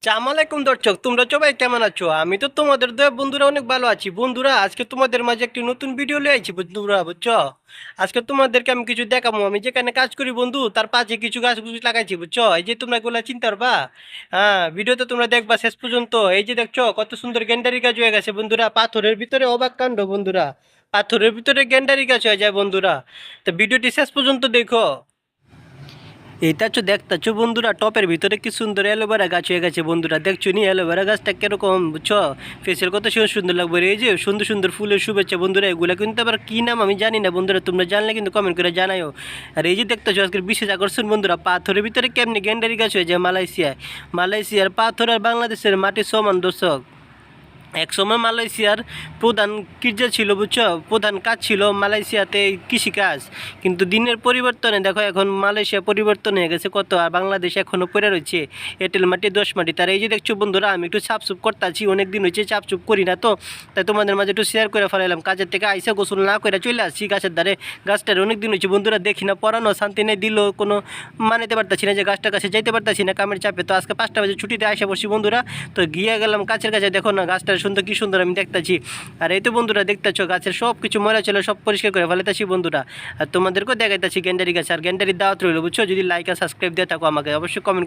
আসসালামাইকুম দর্শক, তোমরা সবাই কেমন আছো? আমি তো তোমাদের দয়া বন্ধুরা অনেক ভালো আছি। বন্ধুরা, আজকে তোমাদের মাঝে একটি নতুন ভিডিও নিয়ে আইছি বন্ধুরা, বুঝছো? আজকে তোমাদেরকে আমি কিছু দেখাবো। আমি যেখানে কাজ করি বন্ধু, তার পাশে কিছু গাছ গুছ লাগাইছি, বুঝছো? এই যে তোমরা এগুলা চিনতে পারবা। হ্যাঁ, ভিডিওতে তোমরা দেখবা শেষ পর্যন্ত। এই যে দেখছো কত সুন্দর গেন্ডারি গাছ হয়ে গেছে বন্ধুরা, পাথরের ভিতরে অবাক কাণ্ড বন্ধুরা। পাথরের ভিতরে গেন্ডারি গাছ হয়ে যায় বন্ধুরা। তো ভিডিওটি শেষ পর্যন্ত দেখো। এটা তো দেখতেছো বন্ধুরা, টপের ভিতরে কি সুন্দর অ্যালোভেরা গাছ হয়ে গেছে বন্ধুরা। দেখছো নি অ্যালোভেরা গাছটা কিরকম, বুঝছো? ফেসের কত সুন্দর সুন্দর লাগবে রে। এই যে সুন্দর সুন্দর ফুলের শুভেচ্ছা বন্ধুরা, এগুলা কিন্তু আবার কি নাম আমি জানি না বন্ধুরা, তোমরা জানলে কিন্তু কমেন্ট করে জানাও। আর এই যে দেখতেছো আজকের বিশেষ আকর্ষণ বন্ধুরা, পাথরের ভিতরে কেমনি গেন্ডারি গাছ হয়ে যায় মালয়েশিয়ার পাথর আর বাংলাদেশের মাটি সমান দর্শক। একসময় মালয়েশিয়ার প্রধান কৃষি ছিল, বুঝছো? প্রধান কাজ ছিল মালয়েশিয়াতে কৃষিকাজ। কিন্তু দিনের পরিবর্তনে দেখো এখন মালয়েশিয়া পরিবর্তন হয়ে গেছে কত, আর বাংলাদেশ এখনও পড়ে রয়েছে এঁটেল মাটি দোষ মাটি। তার এই যে দেখছো বন্ধুরা, আমি একটু চাপচুপ করতেছি, অনেক দিন হয়েছে চাপচুপ করি না, তো তাই তোমাদের মাঝে একটু শেয়ার করে ফেলাইলাম। কাজের থেকে আইসা গোসল না করে চলে আসছি গাছের ধারে। গাছটার অনেক দিন হয়েছে বন্ধুরা দেখি না, পড়ানো শান্তি নেই, দিল কোনো মানিতে পারতাছি না, যে গাছটার কাছে যাইতে পারতাছি না কামের চাপে। তো আজকে 5টা বাজে ছুটিতে আসা বসছি বন্ধুরা। তো গিয়ে গেলাম গাছের কাছে, দেখো না গাছটার সুন্দর কি সুন্দর আমি দেখতেছি। আর এই তো বন্ধুরা দেখতেছো গাছের সব কিছু ময়লা ছিল সব পরিষ্কার করে ফেলেতাছি বন্ধুরা। আর তোমাদেরকেও দেখাইতেছি গ্যান্ডারি গাছ। আর গ্যান্ডারির দাওয়াত রইল, বুঝছো? যদি লাইক আর সাবস্ক্রাইব দিয়ে থাকো আমাকে, অবশ্যই কমেন্ট